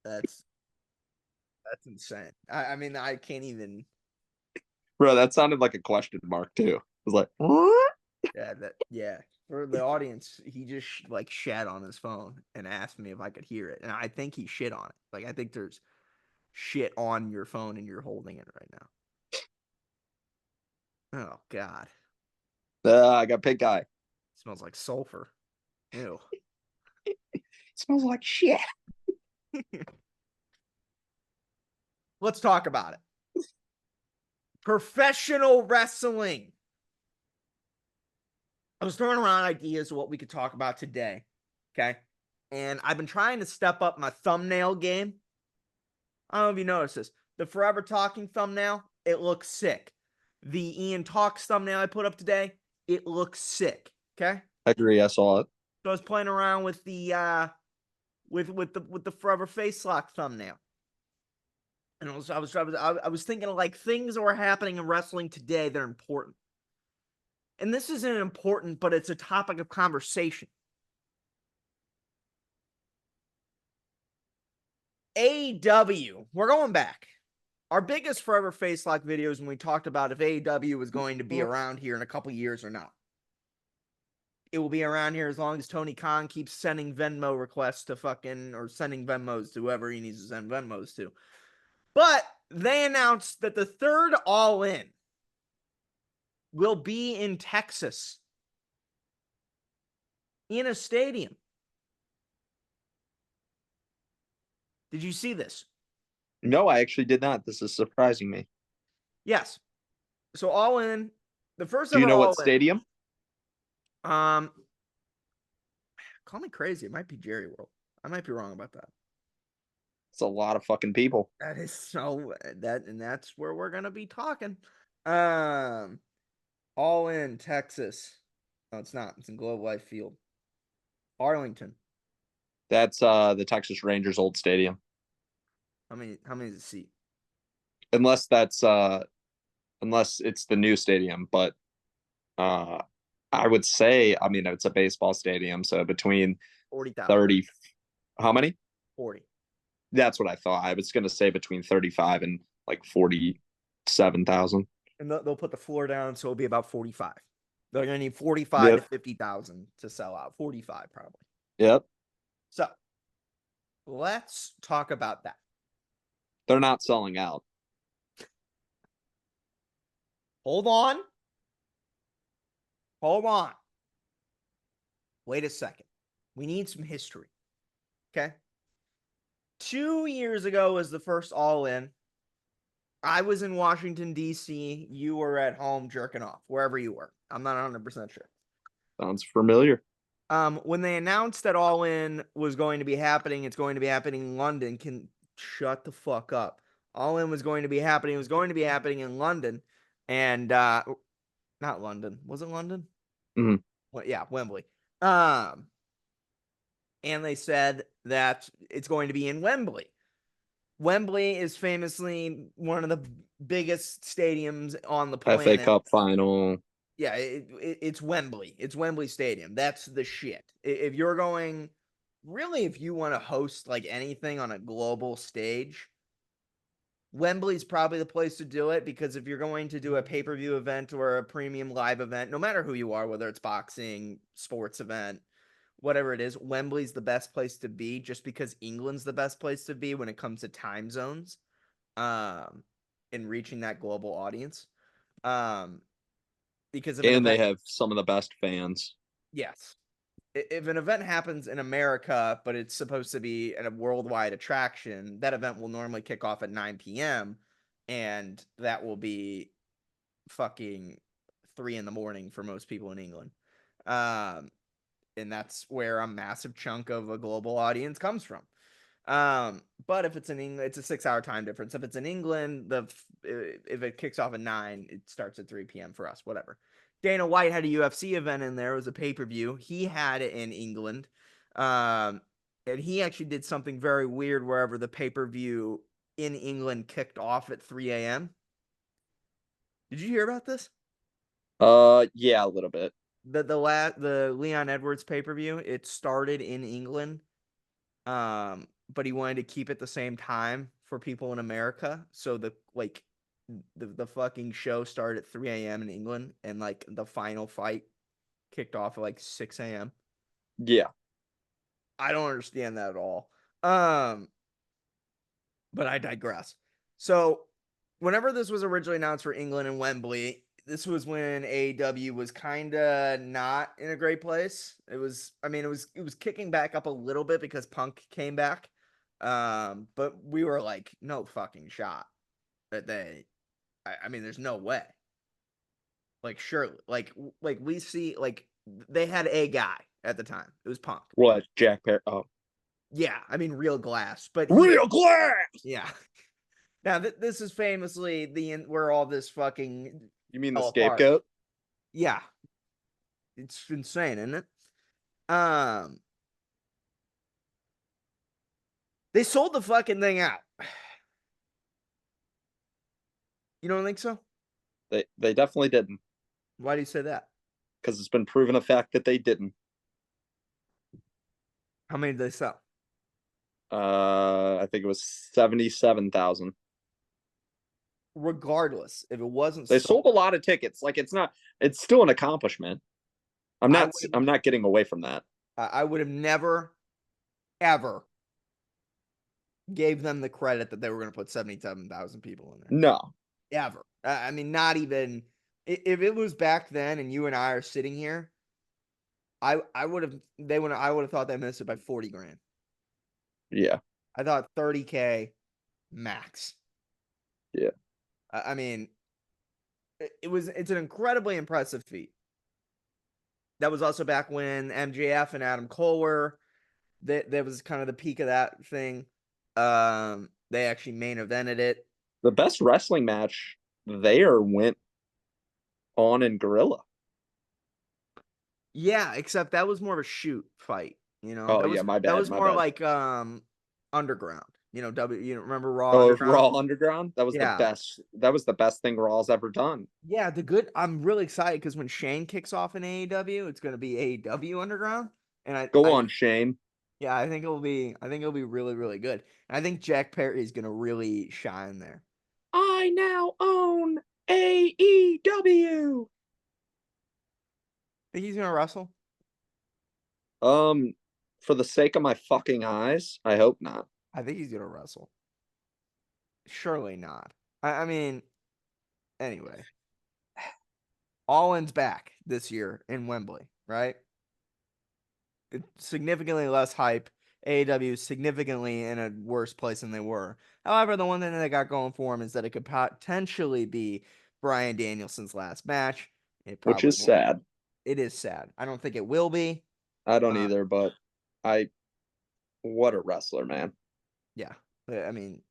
That's insane. I mean, I can't even. Bro, that sounded like a question mark too. It was like, what? Yeah. For the audience, he just like shat on his phone and asked me if I could hear it, and I think he shit on it. Like I think there's shit on your phone and you're holding it right now. Oh God, I got pink eye. it smells like sulfur. Ew. It smells like shit. Let's talk about it. Professional wrestling. I was throwing around ideas of what we could talk about today. Okay. And I've been trying to step up my thumbnail game. I don't know if you noticed this. The Forever Talking thumbnail, it looks sick. The Ian Talks thumbnail I put up today, it looks sick. Okay. I agree. I saw it. So I was playing around with the with the Forever Face Lock thumbnail. And I was thinking of like things that were happening in wrestling today that are important. And this isn't important, but it's a topic of conversation. AEW, we're going back. Our biggest Forever Face Lock videos when we talked about if AEW was going to be around here in a couple years or not. It will be around here as long as Tony Khan keeps sending Venmo requests to or sending Venmos to whoever he needs to send Venmos to. But they announced that the third All In will be in Texas in a stadium. Did you see this? No, I actually did not. This is surprising me. Yes. So All In, the first Do you ever know All what stadium? In. Call me crazy. It might be Jerry World. I might be wrong about that. It's a lot of fucking people. That is so and that's where we're gonna be talking. Um, All In Texas. No, it's not. It's in Globe Life Field, Arlington. That's the Texas Rangers old stadium. How many is the seat? Unless unless it's the new stadium, but uh I would say, I mean, it's a baseball stadium, so between 40,000. 30, how many? 40. That's what I thought. I was going to say between 35 and like 47,000. And they'll put the floor down, so it'll be about 45. They're gonna need 45 to Yep. 50,000 to sell out. 45 probably. Yep. So let's talk about that. They're not selling out. Hold on. Hold on. Wait a second. We need some history. Okay. 2 years ago was the first All In. I was in Washington, D.C. You were at home jerking off, wherever you were. I'm not 100% sure. Sounds familiar. When they announced that All In was going to be happening, it's going to be happening in London. Shut the fuck up. All In was going to be happening. It was going to be happening in London. And not London. Was it London? Mhm. Well, yeah, Wembley. And they said that it's going to be in Wembley. Wembley is famously one of the biggest stadiums on the FA planet. Cup final. Yeah, it's Wembley. It's Wembley Stadium. That's the shit. If you're going, really, if you want to host like anything on a global stage, Wembley's probably the place to do it, because if you're going to do a pay-per-view event or a premium live event, no matter who you are, whether it's boxing, sports event, whatever it is, Wembley's the best place to be, just because England's the best place to be when it comes to time zones, and reaching that global audience. Because if an And they event, have some of the best fans. yes, if an event happens in America, but it's supposed to be a worldwide attraction, that event will normally kick off at 9 p.m. and that will be fucking 3 a.m. for most people in England. And that's where a massive chunk of a global audience comes from. But if it's in England, it's a 6-hour time difference. If it's in England, if it kicks off at 9, it starts at 3 p.m. for us, whatever. Dana White had a UFC event in there. It was a pay-per-view. He had it in England. And he actually did something very weird wherever the pay-per-view in England kicked off at 3 a.m. Did you hear about this? Yeah, a little bit. The Leon Edwards pay-per-view, it started in England. but he wanted to keep it the same time for people in America. So the fucking show started at 3 a.m. in England, and like the final fight kicked off at like 6 a.m. Yeah. I don't understand that at all. Um, but I digress. So, whenever this was originally announced for England and Wembley, this was when AEW was kind of not in a great place. I mean, it was kicking back up a little bit because Punk came back. But we were like, no fucking shot that I mean, there's no way. Like, sure, like we see, like they had a guy at the time. It was Punk. What? Jack Perry? Oh, Yeah, I mean, real glass, but real glass. yeah. Now this is famously where all this fucking You mean the fell apart. scapegoat? Yeah, it's insane, isn't it? Um, they sold the fucking thing out. You don't think so? They definitely didn't, Why do you say that? because it's been proven a fact that they didn't. How many did they sell? I think it was 77,000. Regardless, if it wasn't They sold, sold a lot of tickets. Like it's not. It's still an accomplishment. I'm I not. would I'm not getting away from that. I would have never ever gave them the credit that they were going to put 77,000 people in there. No. Ever. I mean, not even if it was back then and you and I are sitting here, I would have I would have thought they missed it by 40 grand. Yeah. I thought 30K max. Yeah. I mean, it's an incredibly impressive feat. That was also back when MJF and Adam Cole were that was kind of the peak of that thing. They actually main evented it. The best wrestling match there went on in Gorilla. Yeah, except that was more of a shoot fight. Oh That yeah, was my that bad. was My more bad. like underground. You remember Raw Oh, Underground? Raw Underground. That was the Yeah. best. That was the best thing Raw's ever done. Yeah, I'm really excited because when Shane kicks off in AEW, it's gonna be AEW Underground. And Go on, Shane. yeah, I think it'll be really, really good. And I think Jack Perry is gonna really shine there. I now own AEW. Think he's gonna wrestle? Um, for the sake of my fucking eyes, I hope not. I think he's gonna wrestle. Surely not. I mean, anyway. All In's back this year in Wembley, right? It's significantly less hype. AEW is significantly in a worse place than they were. However, the one thing that they got going for him is that it could potentially be Bryan Danielson's last match. It Which probably is won't. sad. It is sad. I don't think it will be. I don't Uh, either, but I what a wrestler, man. yeah. I mean,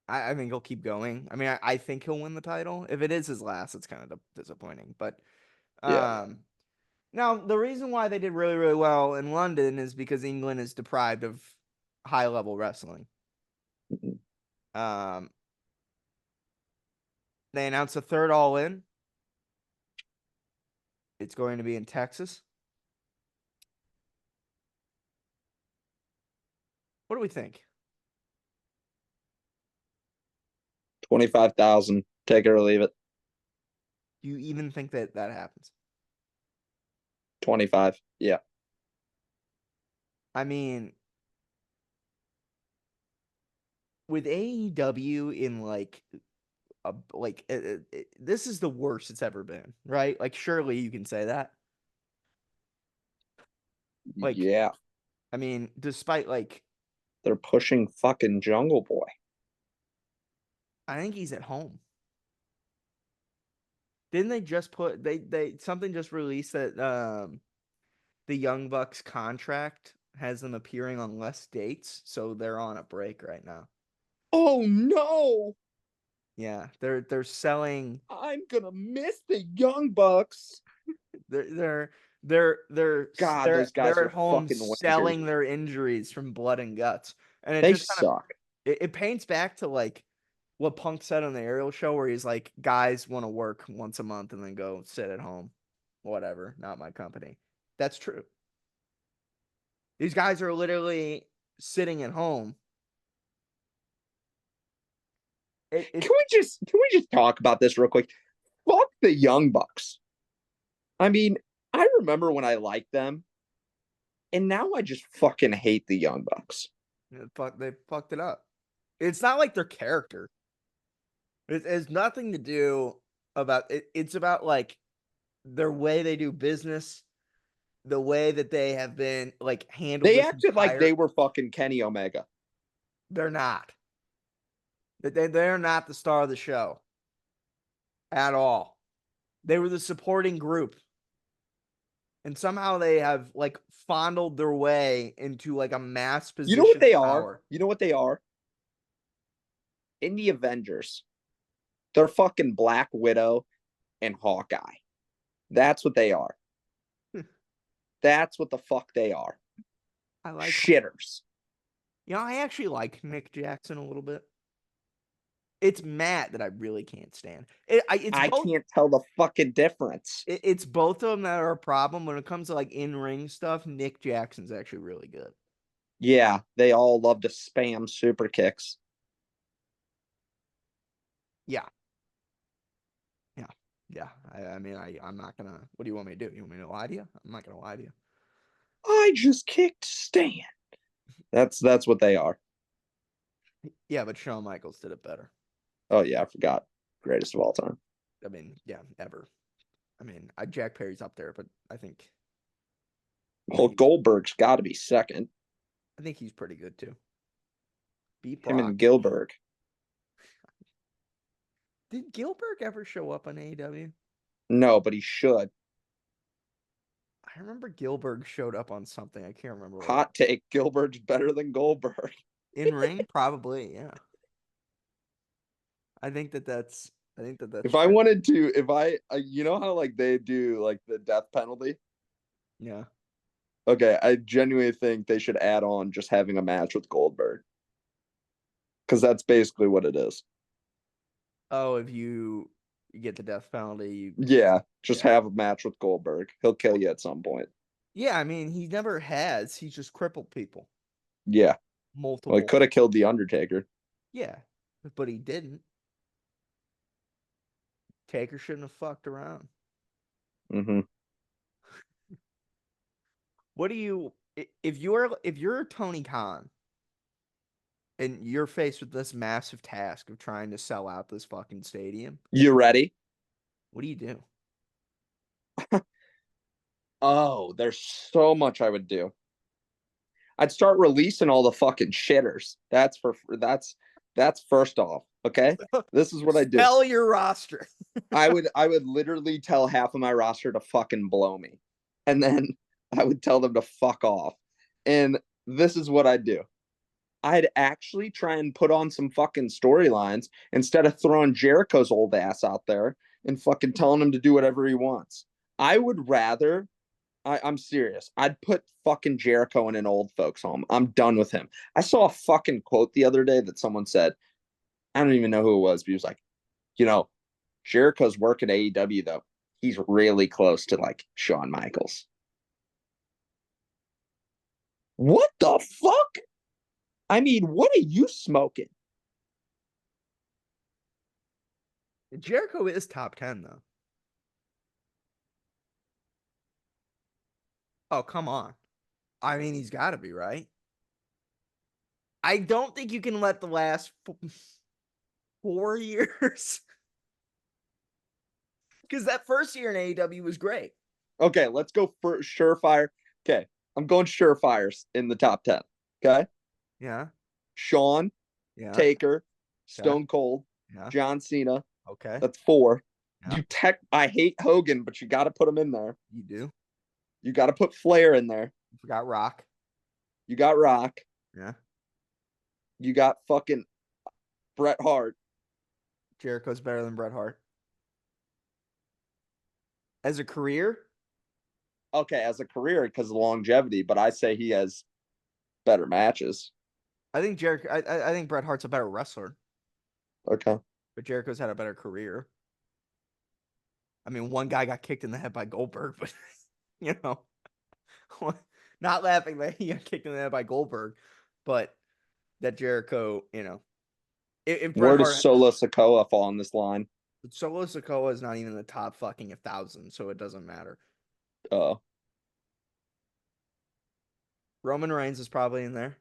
I think he'll keep going. I mean, I think he'll win the title. If it is his last, it's kind of disappointing. But Yeah. now the reason why they did really, really well in London is because England is deprived of high level wrestling. Mhm. Um, they announced a third All In. It's going to be in Texas. What do we think? 25,000. Take it or leave it. Do you even think that that happens? 25. Yeah. I mean, with AEW in this is the worst it's ever been, right? Like, surely you can say that. Like, Yeah. I mean, despite They're pushing fucking Jungle Boy. I think he's at home. Didn't they just put they something just released that the Young Bucks contract has them appearing on less dates, so they're on a break right now. Oh no. Yeah, they're selling I'm gonna miss the Young Bucks. they're they're they're God, they're those guys they're are at home fucking wankers. selling their injuries from blood and guts, and it They just kind of suck. it paints back to like what Punk said on the Aerial show, where he's like, guys want to work once a month and then go sit at home, whatever, not my company. That's true. These guys are literally sitting at home. It Can we just talk about this real quick? Fuck the Young Bucks. I mean, I remember when I liked them, and now I just fucking hate the Young Bucks. they fucked it up. It's not like their character. It has nothing to do about it. It's about like their way they do business, the way that they have been like handled They this acted like entire. they were fucking Kenny Omega. They're not. They're not the star of the show at all. They were the supporting group. And somehow they have like fondled their way into like a mass You know what position they of are? power. You know what they are? In the Avengers, they're fucking Black Widow and Hawkeye. That's what they are. That's what the fuck they are. I like, Shitters. I actually like Nick Jackson a little bit. It's Matt that I really can't stand. It's I both. can't tell the fucking difference. It's both of them that are a problem when it comes to like in ring stuff. Nick Jackson's actually really good. Yeah, they all love to spam super kicks. Yeah, yeah, yeah. I mean, I'm not gonna. What do you want me to do? You want me to lie to you? I'm not gonna lie to you. I just kicked Stan. That's what they are. Yeah, but Shawn Michaels did it better. Oh yeah, I forgot. Greatest of all time. I mean, yeah, ever. I mean, Jack Perry's up there, but I think Well, Goldberg's got to be second. he's pretty good too. Beat Him Brock. and Gilbert. Did Gilbert ever show up on AEW? No, but he should. I remember Gilbert showed up on something. I can't remember what. Hot take: Gilbert's better than Goldberg. In ring, probably, yeah. I think that that's. I think that that's If I true. wanted to, if I, you know how like they do like the death penalty. Yeah. Okay, I genuinely think they should add on just having a match with Goldberg because that's basically what it is. Oh, if you get the death penalty, Yeah, just yeah. have a match with Goldberg. He'll kill you at some point. Yeah, I mean, he never has. He's just crippled people. Yeah, well, he Multiple. could have killed the Undertaker. Yeah, but he didn't. Taker shouldn't have fucked around. Mm-hmm. What do you if you're Tony Khan and you're faced with this massive task of trying to sell out this fucking stadium, You ready? what do you do? Oh, there's so much I would do. I'd start releasing all the fucking shitters. That's first off. Okay, this is what I do. Sell your roster. I would literally tell half of my roster to fucking blow me, and then I would tell them to fuck off. And this is what I'd do. I'd actually try and put on some fucking storylines instead of throwing Jericho's old ass out there and fucking telling him to do whatever he wants. I would rather I'm serious. I'd put fucking Jericho in an old folks home. I'm done with him. I saw a fucking quote the other day that someone said. I don't even know who it was, but he was like, you know, Jericho's working AEW though. He's really close to like Shawn Michaels. What the fuck? I mean, what are you smoking? Jericho is top 10 though. Oh, come on. I mean, he's got to be, right? I don't think you can let the last 4 years because that first year in AEW was great. Okay, let's go for surefire. Okay, I'm going surefires in the top 10. Okay. Yeah. Shawn, Yeah. Taker, Okay. Stone Cold, Yeah. John Cena. Okay. That's 4. Yeah. I hate Hogan, but you got to put him in there. You do. You got to put Flair in there. You forgot Rock. You got Rock. Yeah. You got fucking Bret Hart. Jericho's better than Bret Hart. As a career, Okay, as a career because of longevity, but I say he has better matches. I think Jericho. I think Bret Hart's a better wrestler, Okay. but Jericho's had a better career. I mean, one guy got kicked in the head by Goldberg, but you know, not laughing that he got kicked in the head by Goldberg, but that Jericho, if Bret Where does Hart, Solo Sikoa fall on this line? Solo Sikoa is not even in the top fucking 1,000, so it doesn't matter. Uh, Roman Reigns is probably in there.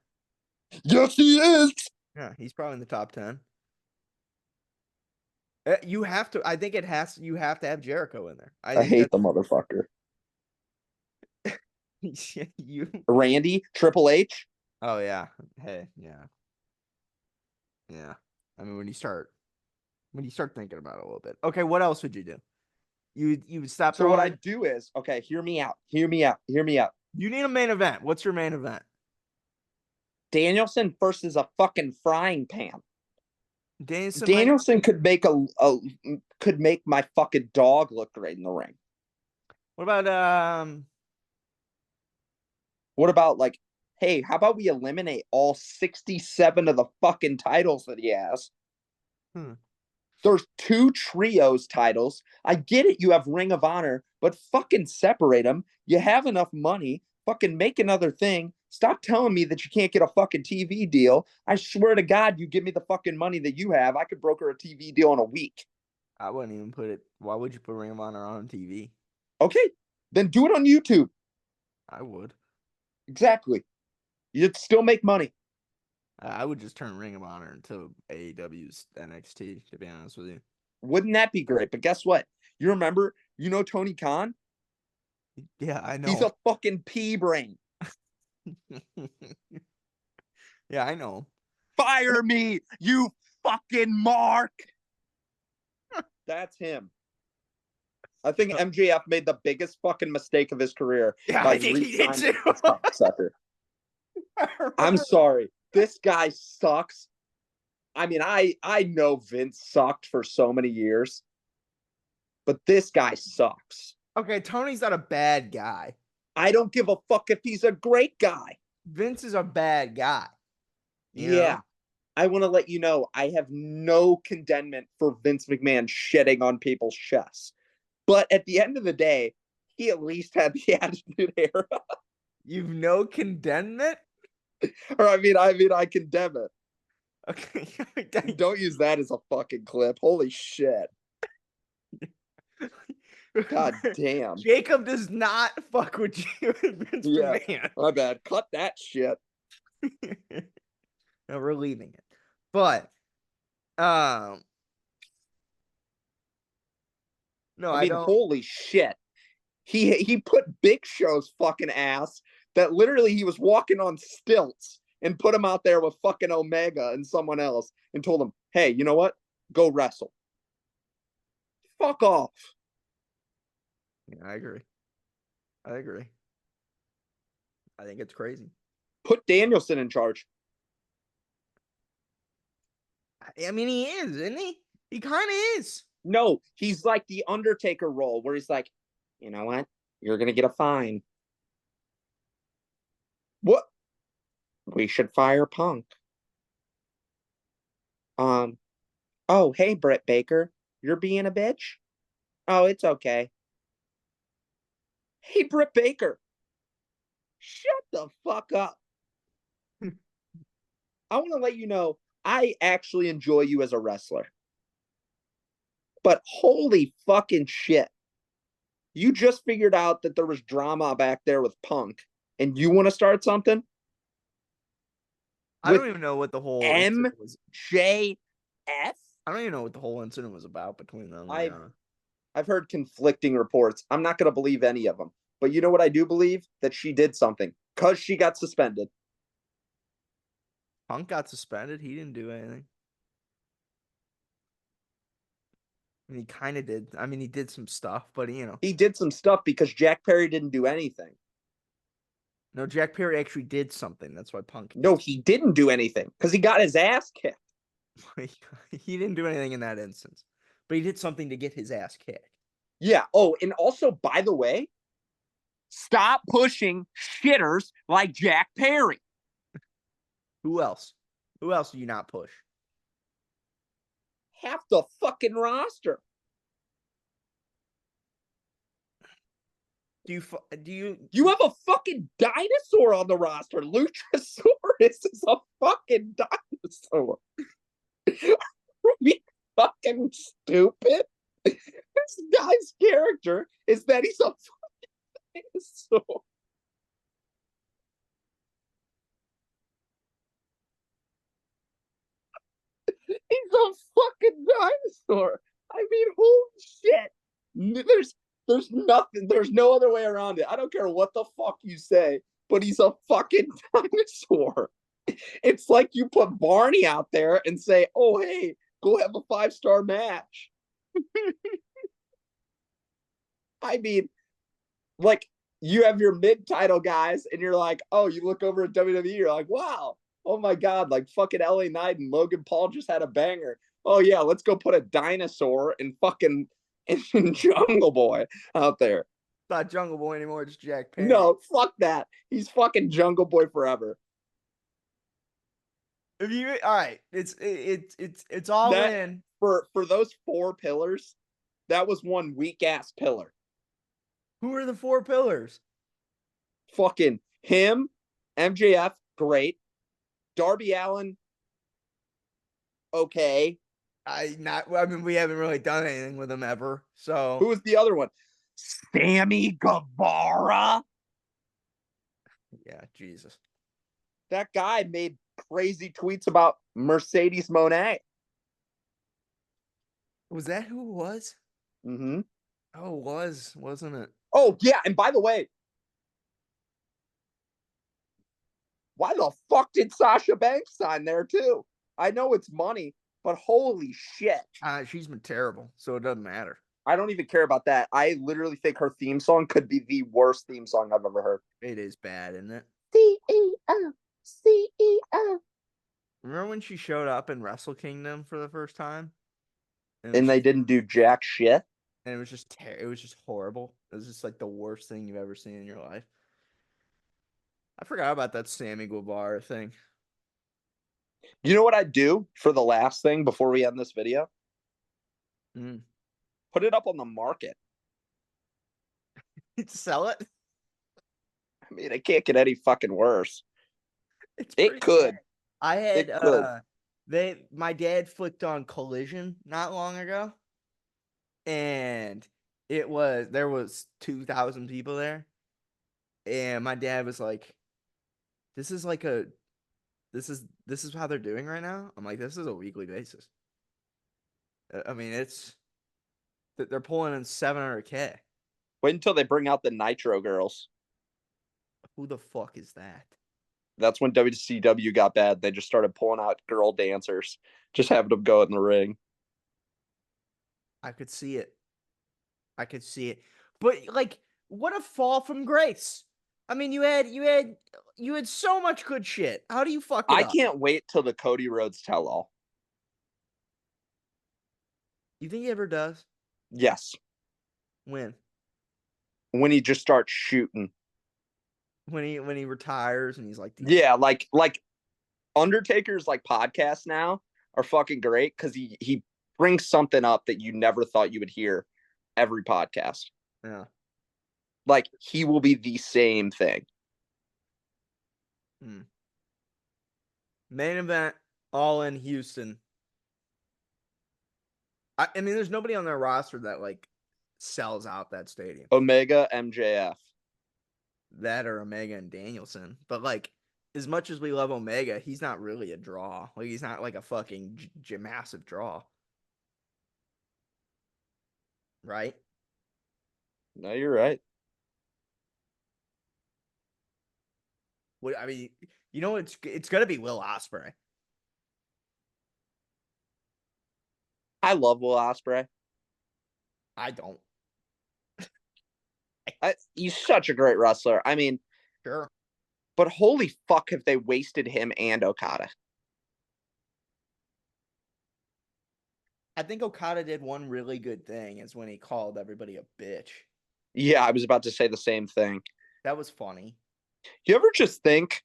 yes, he is. Yeah, he's probably in the top 10. You have to. I think you have to have Jericho in there. I I think hate that's the motherfucker. you. Randy, Triple H. Oh yeah. Hey, yeah, yeah. I mean, when you start thinking about it a little bit. Okay, what else would you do? You would stop So what I throwing. do is, okay, hear me out. Hear me out. Hear me out. You need a main event. What's your main event? Danielson versus a fucking frying pan. Danielson might. Danielson could make my fucking dog look great in the ring. What about What about like, hey, how about we eliminate all 67 of the fucking titles that he has? hmm. There's 2 trios titles. I get it, you have Ring of Honor, but fucking separate them. You have enough money. Fucking make another thing. Stop telling me that you can't get a fucking TV deal. I swear to God, you give me the fucking money that you have, I could broker a TV deal in a week. I wouldn't even put it. Why would you put Ring of Honor on TV? Okay, then do it on YouTube. I would. Exactly. You'd still make money. I would just turn Ring of Honor into AEW's NXT. To be honest with you. Wouldn't that be great? But guess what? You remember, Tony Khan? Yeah, I He's know. a fucking pea brain. Yeah, I know. Fire me, you fucking mark. That's him. I think MJF made the biggest fucking mistake of his career Yeah, by I think he did re-signing too. this cocksucker. I I'm remember. sorry. This guy sucks. I mean, I know Vince sucked for so many years, but this guy sucks. Okay, Tony's not a bad guy. I don't give a fuck if he's a great guy. Vince is a bad guy. Yeah. I want to let you know I have no condemnation for Vince McMahon shitting on people's chests. But at the end of the day, he at least had the Attitude Era. You've no condemnment? Or I condemn it. Okay. Don't use that as a fucking clip. Holy shit. God damn. Jacob does not fuck with you, Vince Yeah, McMahon. my bad. Cut that shit. No, we're leaving it. But no, I I mean, don't. holy shit. He put Big Show's fucking ass that literally he was walking on stilts and put him out there with fucking Omega and someone else and told him, hey, you know what? Go wrestle. Fuck off. Yeah, I agree. I agree. I think it's crazy. Put Danielson in charge. I mean, he is, isn't he? He kind of is. No, he's like the Undertaker role where he's like, you know what? You're going to get a fine. What? We should fire Punk. Oh, hey, Britt Baker. You're being a bitch? Oh, it's okay. Hey, Britt Baker. Shut the fuck up. I want to let you know I actually enjoy you as a wrestler. But holy fucking shit. You just figured out that there was drama back there with Punk, and you want to start something? I don't even know what the whole incident was. MJF? I don't even know what the whole incident was about between them. I've heard conflicting reports. I'm not going to believe any of them. But you know what I do believe? That she did something because she got suspended. Punk got suspended. He didn't do anything. I mean, he kind of did. I mean, he did some stuff, but He did some stuff because Jack Perry didn't do anything. No, Jack Perry actually did something. That's why Punk. No, he didn't do anything because he got his ass kicked. He didn't do anything in that instance, but he did something to get his ass kicked. Yeah. Oh, and also, by the way, stop pushing shitters like Jack Perry. Who else? Who else do you not push? Half the fucking roster. You have a fucking dinosaur on the roster. Luchasaurus is a fucking dinosaur. Are you fucking stupid? This guy's character is that he's a fucking dinosaur. He's a fucking dinosaur. I mean, holy shit. There's nothing. There's no other way around it. I don't care what the fuck you say, but he's a fucking dinosaur. It's like you put Barney out there and say, "Oh, hey, go have a 5-star match." I mean, like you have your mid-title guys, and you're like, "Oh, you look over at WWE, you're like, wow, oh my god, like fucking LA Knight and Logan Paul just had a banger. Oh yeah, let's go put a dinosaur in fucking in Jungle Boy out there." Not Jungle Boy anymore. It's Jack Perry. No, fuck that. He's fucking Jungle Boy forever. If you all right, it's all That in. For those 4 pillars, that was one weak ass pillar. Who are the 4 pillars? Fucking him, MJF, great. Darby Allin, okay. I mean, we haven't really done anything with him ever. So Who was the other one? Sammy Guevara. Yeah, Jesus. That guy made crazy tweets about Mercedes Moné. Was that who it was? Mm-hmm. Oh, it was, wasn't it? Oh, yeah. And by the way, why the fuck did Sasha Banks sign there too? I know it's money, but holy shit. She's been terrible, so it doesn't matter. I don't even care about that. I literally think her theme song could be the worst theme song I've ever heard. It is bad, isn't it? CEO, CEO. Remember when she showed up in Wrestle Kingdom for the first time? And they didn't do jack shit. And it was just horrible. It was just like the worst thing you've ever seen in your life. I forgot about that Sammy Guevara thing. You know what I'd do for the last thing before we end this video? Put it up on the market. Sell it? I mean, it can't get any fucking worse. It could. Sad. I had my dad flicked on Collision not long ago, and there was 2,000 people there, and my dad was like, this is how they're doing right now. I'm like, this is a weekly basis. I mean, they're pulling in $700K. Wait until they bring out the Nitro girls. Who the fuck is that? That's when WCW got bad. They just started pulling out girl dancers, just having them go in the ring. I could see it. But like, what a fall from grace. I mean, you had so much good shit. How do you fuck it up? I can't wait till the Cody Rhodes tell-all. You think he ever does? Yes. When he just starts shooting. When he retires and he's like, yeah, like Undertaker's like podcasts now are fucking great because he brings something up that you never thought you would hear every podcast. Yeah. Like he will be the same thing. Main event, all in Houston. I mean, there's nobody on their roster that like sells out that stadium. Omega, MJF. That or Omega and Danielson. But like, as much as we love Omega, he's not really a draw. Like, he's not like a fucking massive draw. Right? No, you're right. What I mean, you know, it's gonna be Will Ospreay. I love Will Ospreay. I don't. He's such a great wrestler. I mean, Sure. But holy fuck, have they wasted him and Okada? I think Okada did one really good thing is when he called everybody a bitch. Yeah, I was about to say the same thing. That was funny. You ever just think,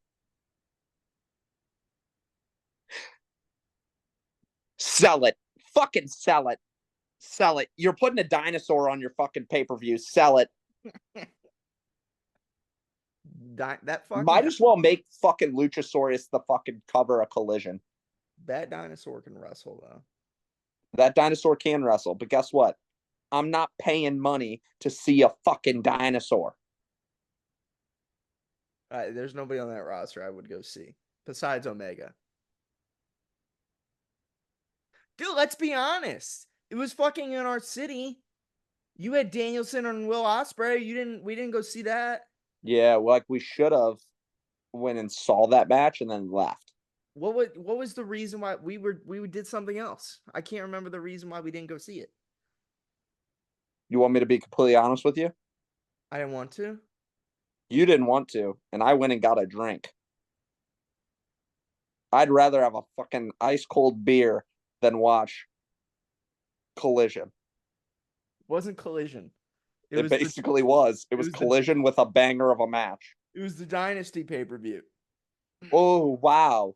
sell it. Fucking sell it. Sell it. You're putting a dinosaur on your fucking pay-per-view. Sell it. that fucking Might as well make fucking Luchasaurus the fucking cover of Collision. that dinosaur can wrestle though. That dinosaur can wrestle, but guess what? I'm not paying money to see a fucking dinosaur. There's nobody on that roster I would go see besides Omega. Dude, let's be honest. It was fucking in our city. You had Danielson and Will Ospreay. We didn't go see that. Yeah, like we should have went and saw that match and then left. What was the reason why we did something else? I can't remember the reason why we didn't go see it. You want me to be completely honest with you? I didn't want to. You didn't want to, and I went and got a drink. I'd rather have a fucking ice cold beer than watch Collision. It wasn't Collision. It basically was. It was Collision with a banger of a match. It was the Dynasty pay-per-view. Oh, wow.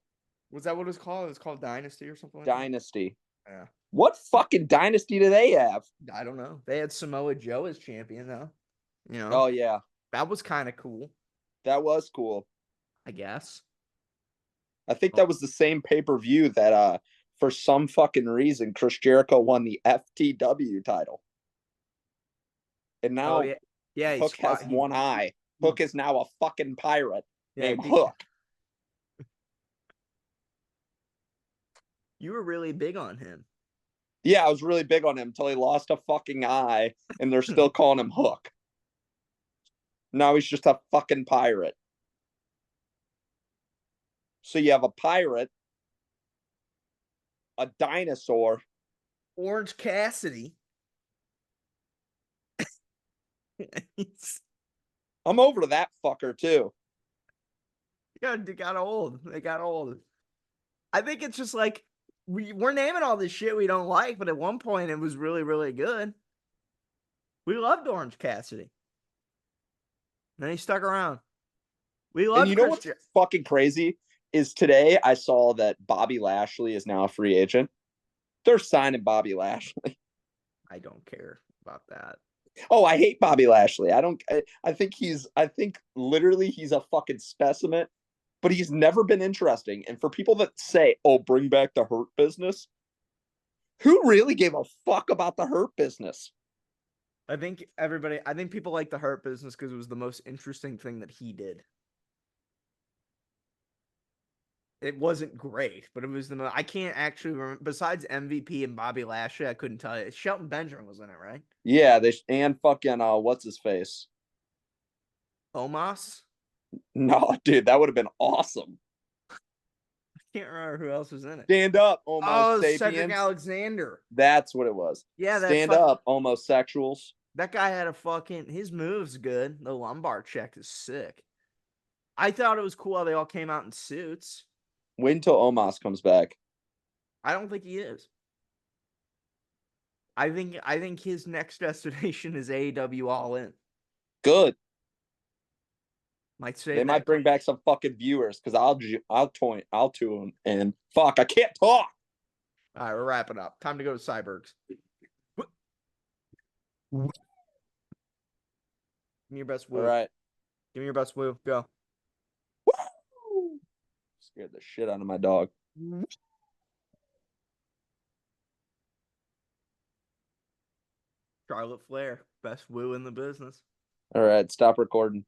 Was that what it was called? It was called Dynasty or something like Dynasty. that? Yeah. What fucking dynasty do they have? I don't know. They had Samoa Joe as champion though. You know. Oh, yeah. That was kind of cool. That was cool. I guess. I think that was the same pay-per-view that for some fucking reason Chris Jericho won the FTW title. And now Hook has one eye. Hook is now a fucking pirate named Hook. You were really big on him. Yeah, I was really big on him until he lost a fucking eye, and they're still calling him Hook. Now he's just a fucking pirate. So you have a pirate, a dinosaur, Orange Cassidy. I'm over to that fucker too. Yeah, they got old. They got old. I think it's just like we're naming all this shit we don't like, but at one point it was really, really good. We loved Orange Cassidy. And then he stuck around. We loved. And you know what's fucking crazy is today I saw that Bobby Lashley is now a free agent. They're signing Bobby Lashley. I don't care about that. Oh, I hate Bobby Lashley. I think literally he's a fucking specimen, but he's never been interesting. And for people that say, oh, bring back the Hurt Business, who really gave a fuck about the Hurt Business? I think people like the Hurt Business because it was the most interesting thing that he did. It wasn't great, but it was the most. I can't actually remember. Besides MVP and Bobby Lashley, I couldn't tell you. Shelton Benjamin was in it, right? Yeah, and fucking what's his face? Omos? No, dude, that would have been awesome. I can't remember who else was in it. Stand up, Homo sapiens. Cedric Alexander. That's what it was. Yeah, stand up, homosexuals. That guy had his move's good. The lumbar check is sick. I thought it was cool how they all came out in suits. Wait until Omos comes back. I don't think he is. I think his next destination is AEW All In. Good. They might bring back some fucking viewers because I'll tune and fuck, I can't talk. All right, we're wrapping up. Time to go to Cybergs. Give me your best woo. All right. Give me your best woo. Go. Woo! Scared the shit out of my dog. Charlotte Flair, best woo in the business. All right, stop recording.